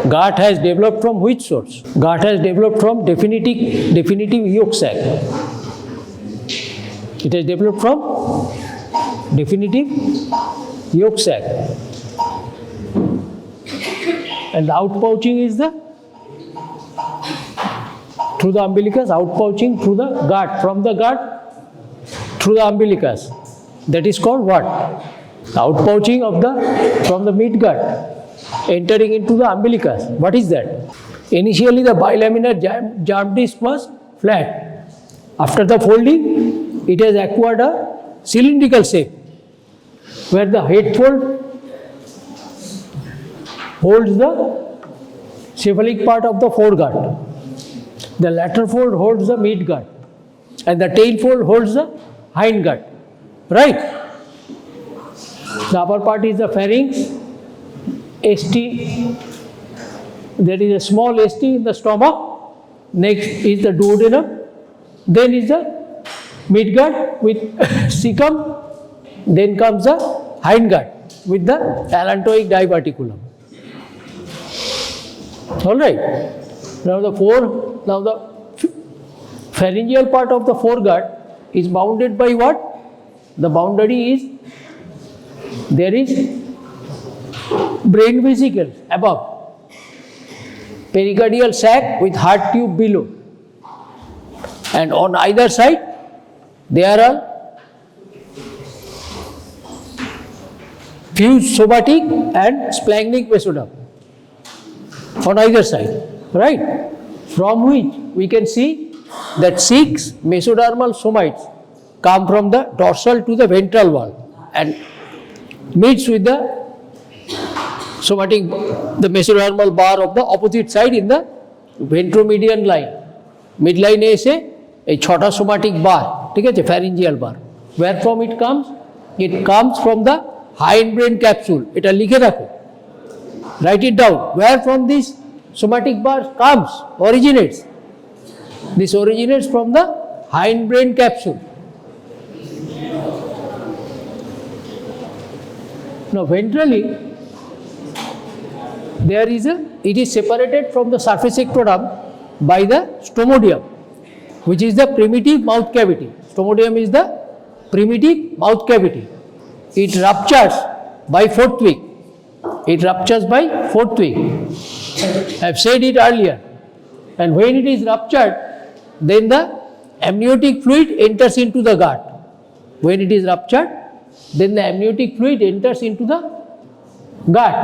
Gut has developed from which source? Gut has developed from definitive yolk sac. It has developed from definitive yolk sac. And the outpouching is through the umbilicus, outpouching through the gut, from the gut through the umbilicus. That is called what? The outpouching from the midgut entering into the umbilicus. What is that? Initially the bilaminar germ disc was flat. After the folding, it has acquired a cylindrical shape where the head fold holds the cephalic part of the foregut. The lateral fold holds the midgut and the tail fold holds the hindgut. Right? The upper part is the pharynx, ST, there is a small ST in the stomach, next is the duodenum, then is the midgut with cecum, then comes the hindgut with the allantoic diverticulum. Alright, now the pharyngeal part of the foregut is bounded by what? The boundary is, there is brain vesicles above, pericardial sac with heart tube below, and on either side there are fused somatic and splanchnic mesoderm on either side, right? From which we can see that 6 mesodermal somites come from the dorsal to the ventral wall and meets with the somatic, the mesodermal bar of the opposite side in the ventromedian line. Midline এসে এই 6টা somatic bar, ঠিক আছে, pharyngeal bar. Where from it comes? It comes from the hindbrain capsule. এটা লিখে রাখো. Write it down. Where from this somatic bar comes, originates? This originates from the hindbrain capsule. Now ventrally, it is separated from the surface ectoderm by the stomodium, which is the primitive mouth cavity. Stomodium is the primitive mouth cavity. It ruptures by 4th week. It ruptures by 4th week. I have said it earlier. And when it is ruptured, then the amniotic fluid enters into the gut. When it is ruptured, then the amniotic fluid enters into the gut.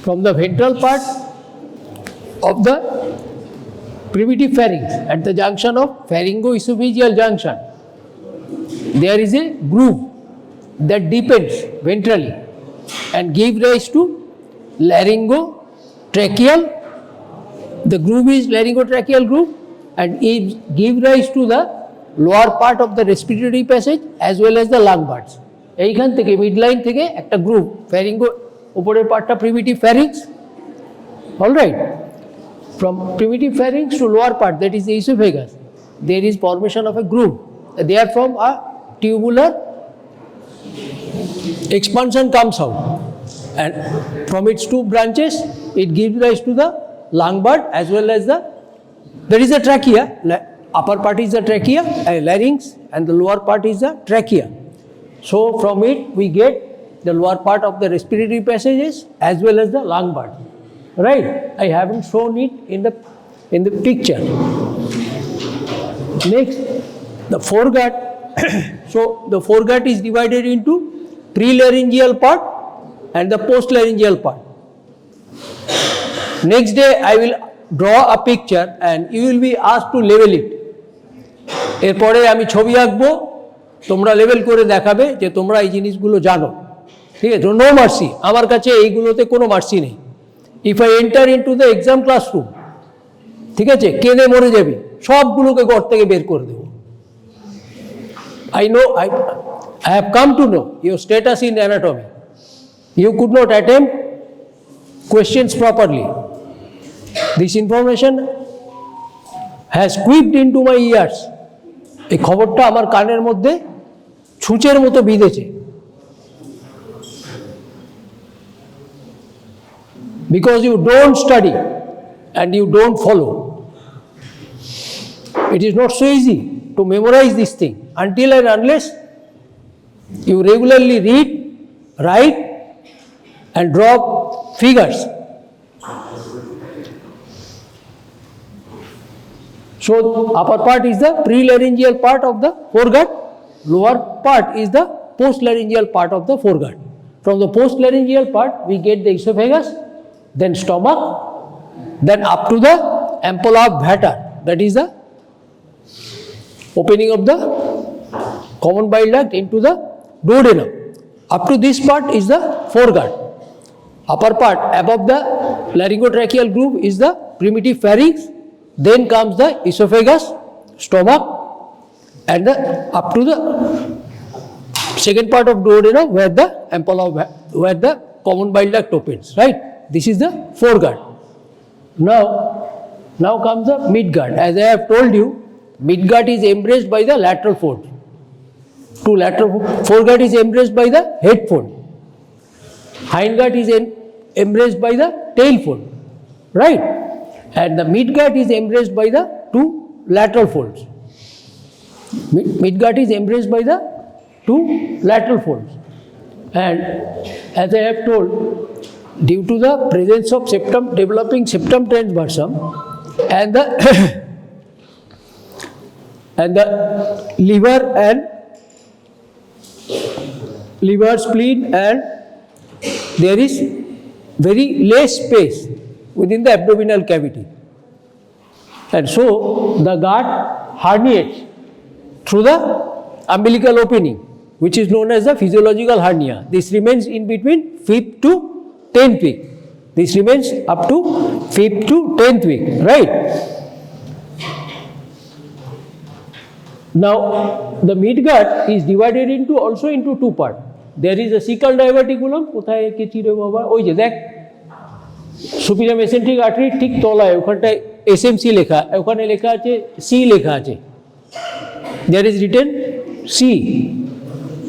From the ventral part of the primitive pharynx, at the junction of pharyngoesophageal junction, there is a groove that deepens ventrally and gives rise to laryngotracheal. The groove is laryngotracheal groove and it gives rise to the lower part of the respiratory passage as well as the lung buds. এইখান থেকে midline থেকে একটা গ্রুভ, ফ্যারিঙ্গো উপরের পার্টটা primitive pharynx, alright. From primitive pharynx to lower part, that is the esophagus, there is formation of a groove. Therefrom a tubular expansion comes out and from its 2 branches it gives rise to the lung bud as well as there is a trachea. Upper part is the trachea, larynx, and the lower part is the trachea. So from it we get the lower part of the respiratory passages as well as the lung bud. Right? I haven't shown it in the picture. Next, the foregut. So the foregut is divided into prelaryngeal part and the postlaryngeal part. Next day I will draw a picture and you will be asked to level it. এরপরে আমি ছবি আঁকবো, তোমরা level করে দেখাবে যে তোমরা এই জিনিসগুলো জানো, ঠিক আছে? নো মার্সি, আমার কাছে এইগুলোতে কোনো মার্সি নেই। If I enter into the exam classroom, ঠিক আছে, কেঁদে মরে যাবি, সবগুলোকে ঘর থেকে বের করে দেবো। I have come to know your status in anatomy. You could not attempt questions properly. This information has crept into my ears. এই খবরটা আমার কানের মধ্যে ছুঁচের মতো বিঁধেছে। because you don't study and you don't follow. It is not so easy to memorize this thing until and unless you regularly read, write and draw figures. So upper part is the prelaryngeal part of the foregut, lower part is the postlaryngeal part of the foregut. From the postlaryngeal part we get the esophagus, then stomach, then up to the ampulla of Vater, that is the opening of the common bile duct into the duodenum. Up to this part is the foregut. Upper part above the laryngotracheal groove is the primitive pharynx, then comes the esophagus, stomach and up to the second part of duodenum where the ampulla, where the common bile duct opens, right? This is the foregut. Now comes the midgut. As I have told you, midgut is embraced by the lateral fold. Foregut is embraced by the head fold. Hindgut is embraced by the tail fold, right? And the midgut is embraced by the two lateral folds. Midgut is embraced by the two lateral folds. And as I have told, due to the presence of septum, developing septum transversum and the and the liver, spleen, and there is very less space within the abdominal cavity. And so the gut herniates through the umbilical opening, which is known as the physiological hernia. This remains in between 5th to 10th week. This remains up to 5th to 10th week, right? Now, the midgut is divided into also into two parts. There is a cecal diverticulum, কোথায় কেচি রে বাবা, ওই যে দেখ superior mesenteric artery ঠিক তলায় ওখানটায় এসএমসি লেখা, ওখানে লেখা আছে সি লেখা আছে। There is written C.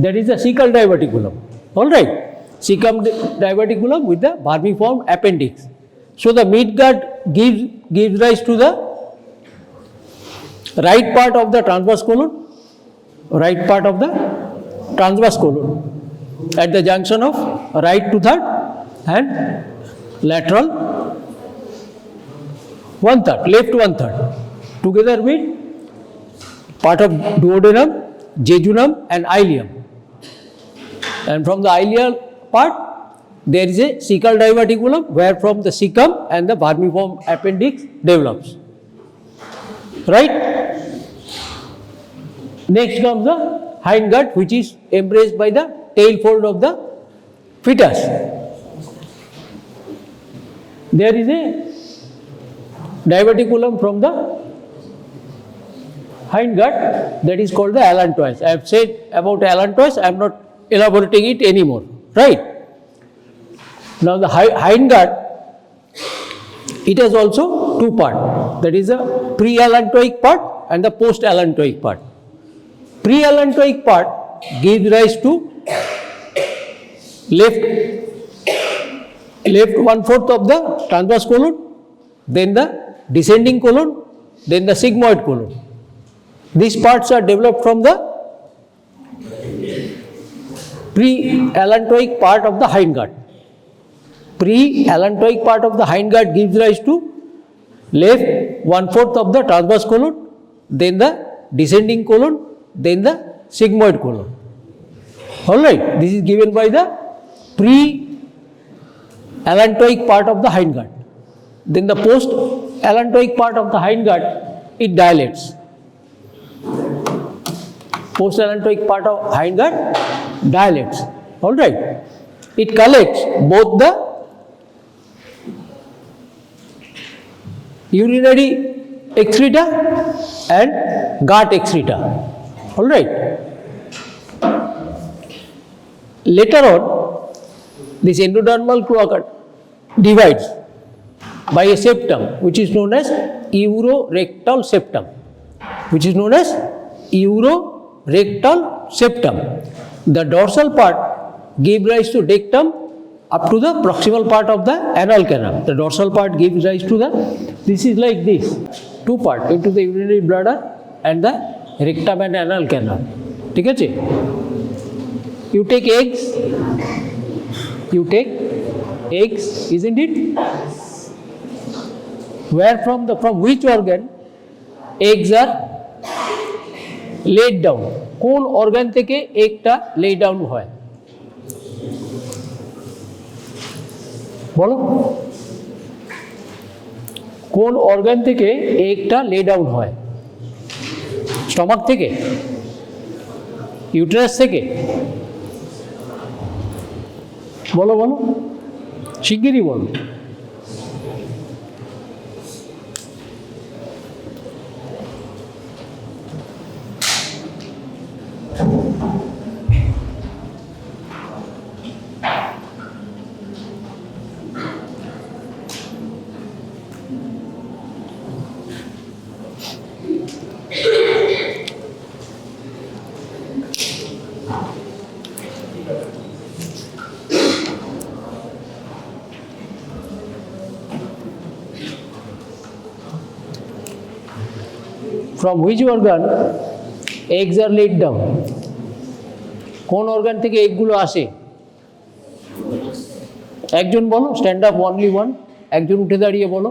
That is the cecal diverticulum. All right. Cecum diverticulum with the vermiform appendix. So the midgut gives rise to the right part of the transverse colon, at the junction of right to third and lateral 1/3, left 1/3, together with part of duodenum, jejunum and ileum. And from the ileal part there is a cecal diverticulum where from the cecum and the vermiform appendix develops. Right? Next comes the hindgut, which is embraced by the tail fold of the fetus. There is a diverticulum from the hindgut that is called the allantois. I have said about allantois, I am not elaborating it anymore, right? Now the hindgut, it has also two parts, that is the pre-allantoic part and the post-allantoic part. Pre-allantoic part gives rise to left 1/4 of the transverse colon, then the descending colon, then the sigmoid colon. These parts are developed from the pre-allantoic part of the hindgut. Pre-allantoic part of the hindgut gives rise to left 1/4 of the transverse colon, then the descending colon, then the sigmoid colon. All right, this is given by the pre-allantoic part of the hindgut. Then the post-allantoic part of the hindgut, it dilates. Post-allantoic part of hindgut dilates. All right, it collects both the urinary excreta and gut excreta. All right. Later on, this endodermal cloaca divides by a septum, which is known as urorectal septum. The dorsal part gives rise to dectum, up to the proximal part of the anal canal. The dorsal part gives rise to the, this is like this, two part, into the urinary bladder and the rectum and anal canal. ठीक है? You take eggs, isn't it? Where from which organ eggs are laid down? কোন organ থেকে এগটা lay down হয়? বলো, কোন organ থেকে এগটা lay down হয়? Stomach থেকে, ইউটেরাস থেকে? বলো বলো, শিগগিরই বলো। From which organ eggs are laid down? কোন অর্গান থেকে এগগুলো আসে? একজন বলো, স্ট্যান্ড আপ, অনলি ওয়ান, একজন উঠে দাঁড়িয়ে বলো।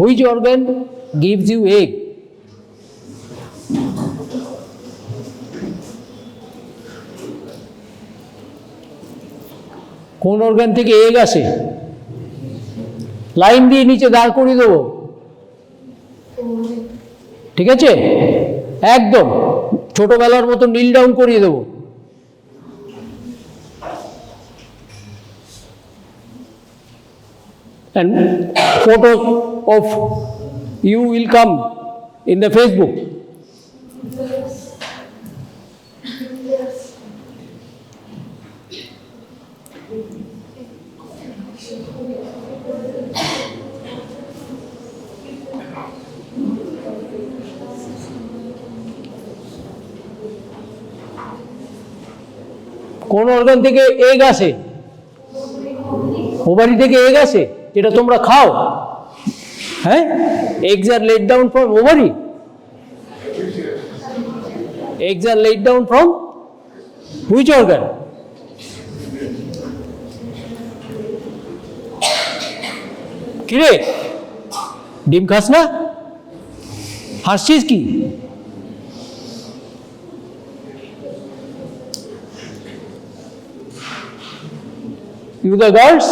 Which organ gives you egg? কোন অর্গান থেকে এগ আসে? লাইন দিয়ে নিচে দাঁড় করিয়ে দেবো, ঠিক আছে? একদম ছোটবেলার মতো নীল ডাউন করিয়ে দেবো। And photo of you will come in the Facebook. কোন অর্গান থেকে এগ আসে? ওভারি থেকে এগ আসে, যেটা তোমরা খাও। হ্যাঁ, eggs are laid down from ovary. Eggs are laid down from which organ? কিরে, ডিম খাস না? হাসছিস কি? You the girls,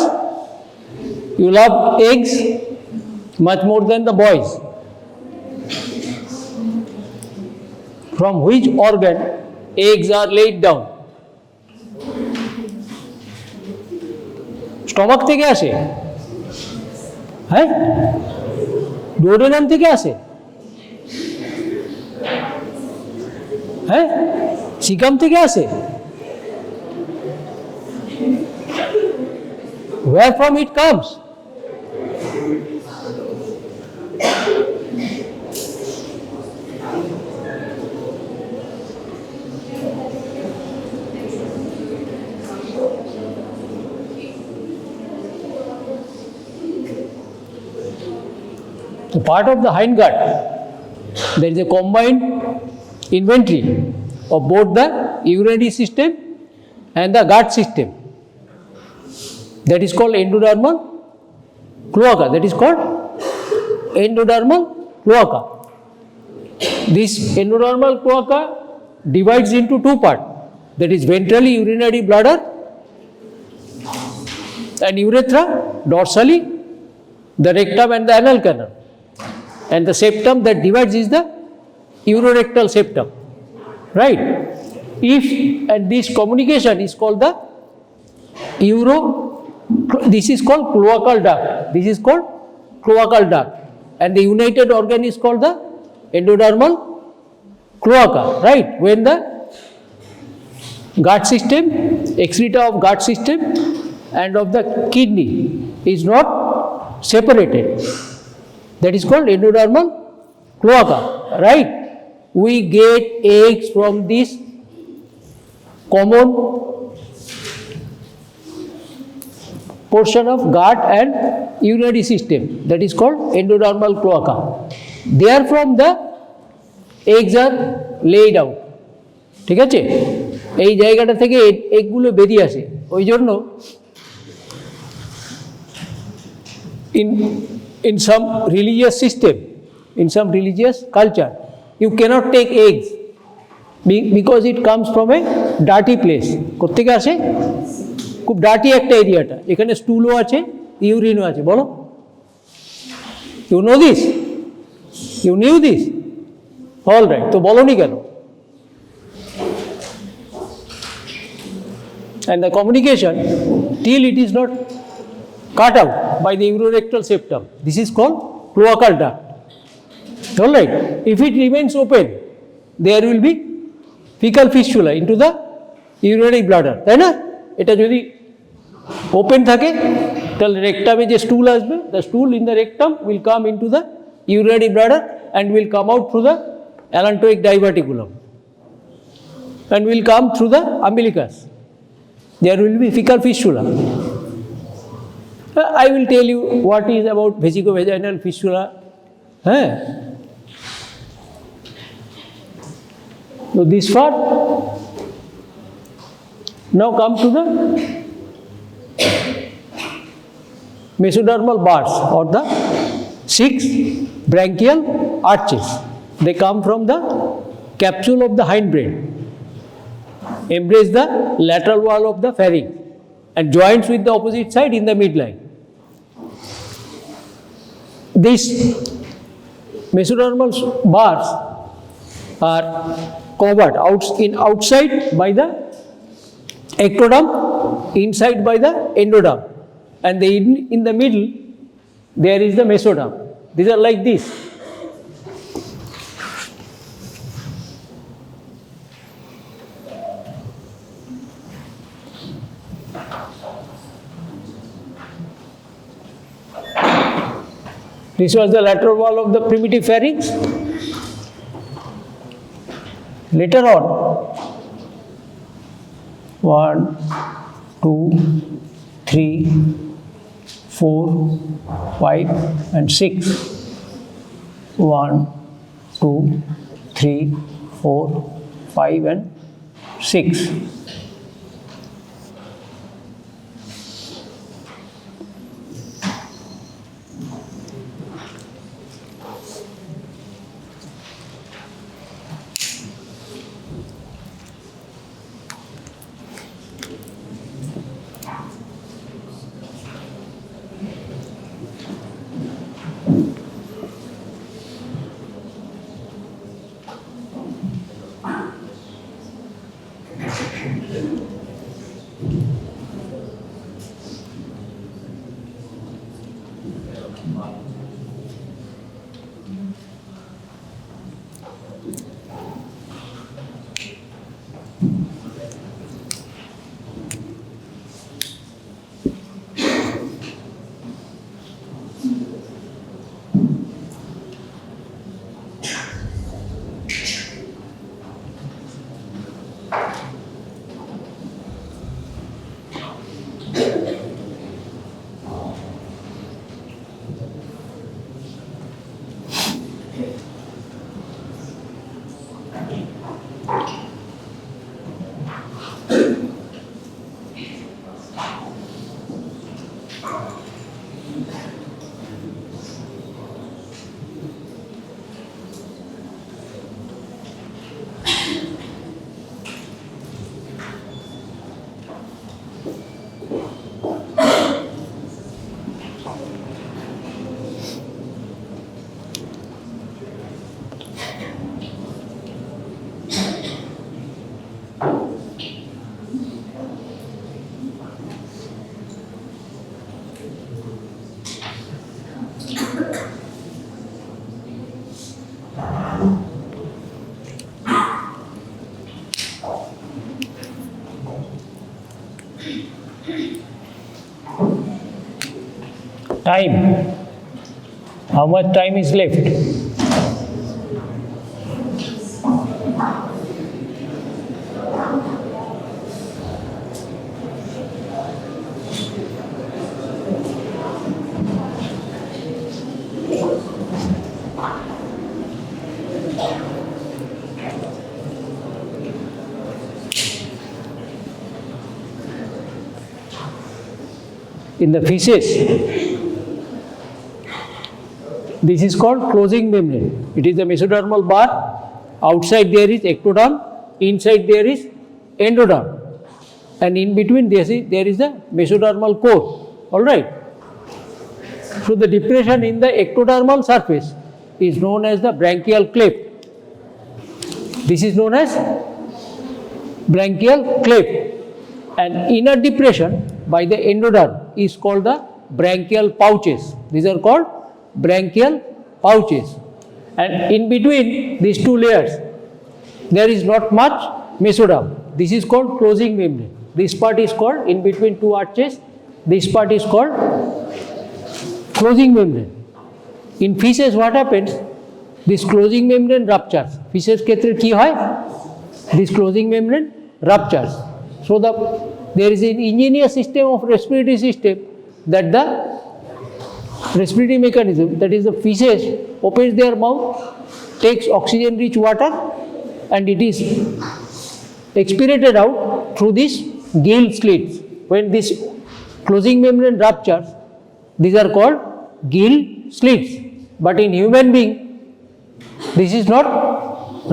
you love eggs much more than the boys. From which organ eggs are laid down? Stomach থেকে আসে? হ্যাঁ, duodenum থেকে আসে? হ্যাঁ, সিকাম থেকে আসে? Where from it comes? The part of the hindgut, there is a combined inventory of both the urinary system and the gut system. That is called endodermal cloaca. That is called endodermal cloaca. This endodermal cloaca divides into two parts. That is ventrally urinary bladder and urethra, dorsally the rectum and the anal canal. And the septum that divides is the urorectal septum. Right? And this communication is called the this is called cloacal duct. This is called cloacal duct. And the united organ is called the endodermal cloaca. Right? When the gut system, excreta of gut system and of the kidney is not separated. That is called endodermal cloaca. Right? We get eggs from this common portion of gut and urinary system, that is called endodermal cloaca. There from the eggs are laid out. ঠিক আছে, এই জায়গাটা থেকে এগগুলো বেরিয়ে আসে। ওই জন্য in some religious system, in some religious culture, you cannot take eggs because it comes from a dirty place. কোত্থেকে আসে? খুব ডার্টি একটা এরিয়াটা, এখানে স্টুলও আছে, ইউরিনও আছে। বলো, you know this, you knew this, all right. তো বলনি কেন? And the communication, till it is not cut out by the urorectal septum, this is called cloacal duct. All right. If it remains open, there will be fecal fistula into the urinary bladder, তাই না? এটা যদি open থাকে তাহলে রেকটামে যে স্টুল আসবে, the stool in the rectum will come into the urinary bladder and will come out through the allantoic diverticulum and will come through the umbilicus. There will be fecal fistula. I will tell you what is about vesicovaginal fistula. So this far. Now come to the mesodermal bars or the 6 branchial arches. They come from the capsule of the hindbrain, embrace the lateral wall of the pharynx and joins with the opposite side in the midline. These mesodermal bars are covered outside by the ectoderm, inside by the endoderm, and in the middle there is the mesoderm. These are like this. This was the lateral wall of the primitive pharynx. Later on, 1, 2, 3, 4, 5 and 6. 1, 2, 3, 4, 5 and 6. Time. How much time is left? in the feces, this is called closing membrane. It is the mesodermal bar. Outside there is ectoderm, inside there is endoderm, and in between there is the mesodermal core. All right. So the depression in the ectodermal surface is known as the branchial cleft. This is known as branchial cleft, and inner depression by the endoderm is called the branchial pouches. These are called branchial pouches, and in between these two layers there is not much mesoderm. This is called closing membrane. This part is called, in between two arches, this part is called closing membrane. In feces what happens? This closing membrane ruptures. Feces ক্ষেত্রে কি হয়? This closing membrane ruptures. So there is an ingenious system of respiratory system, that the respiratory mechanism, that is the feces opens their mouth, takes oxygen rich water, and it is expirated out through these gill slits. When this closing membrane ruptures, these are called gill slits. But in human being, this is not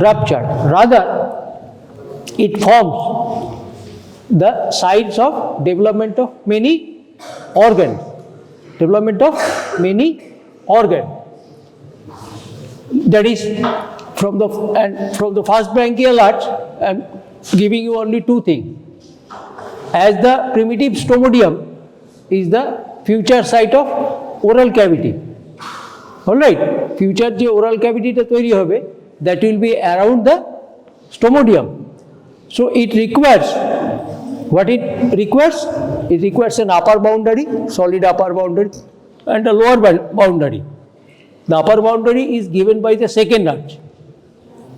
ruptured. Rather, it forms the signs of development of many organs. Development of many organs. That is, from the first branchial arch, I am giving you only two things. As the primitive stomodium is the future site of oral cavity. Alright, future je oral cavity ta toiri hobe, that will be around the stomodium. So it requires, what it requires? It requires an upper boundary, solid upper boundary, and a lower boundary. The upper boundary is given by the second arch,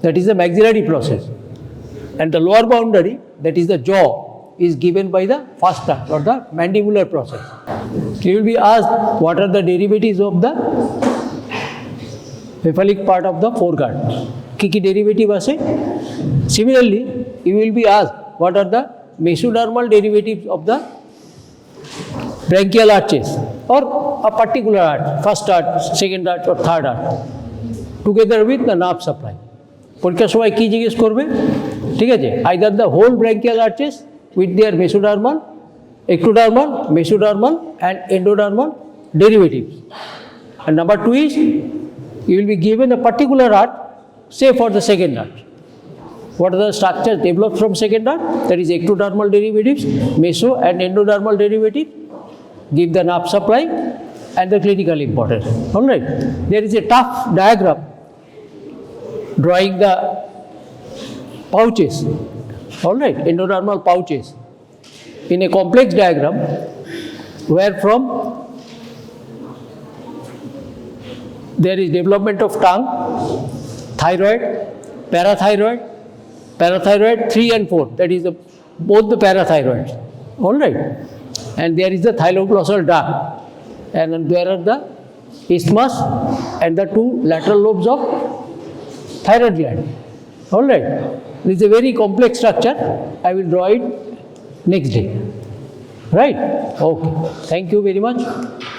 that is the maxillary process, and the lower boundary, that is the jaw, is given by the first arch or the mandibular process. So you will be asked, what are the derivatives of the cephalic part of the foreguard? Kiki derivative ase? Similarly, you will be asked, what are the mesodermal derivatives of the branchial arches, or a particular arch, first arch, second arch, or third arch, together with the nerve supply. পরীক্ষার সময় কি জিজ্ঞেস করবে? ঠিক আছে, either the whole branchial arches with their mesodermal, ectodermal, mesodermal, and endodermal derivatives. And number two is, you will be given a particular arch, say for the second arch. What are the structures developed from second arch? That is ectodermal derivatives, meso and endodermal derivatives, give the nerve supply, and the clinical importance. Alright, there is a tough diagram drawing the pouches, alright, endodermal pouches, in a complex diagram, where from there is development of tongue, thyroid, parathyroid, 3 and 4, that is both the parathyroids, alright, and there is the thyloglossal duct, and there are the isthmus and the two lateral lobes of thyroid gland. Alright, this is a very complex structure. I will draw it next day. Right? Okay. Thank you very much.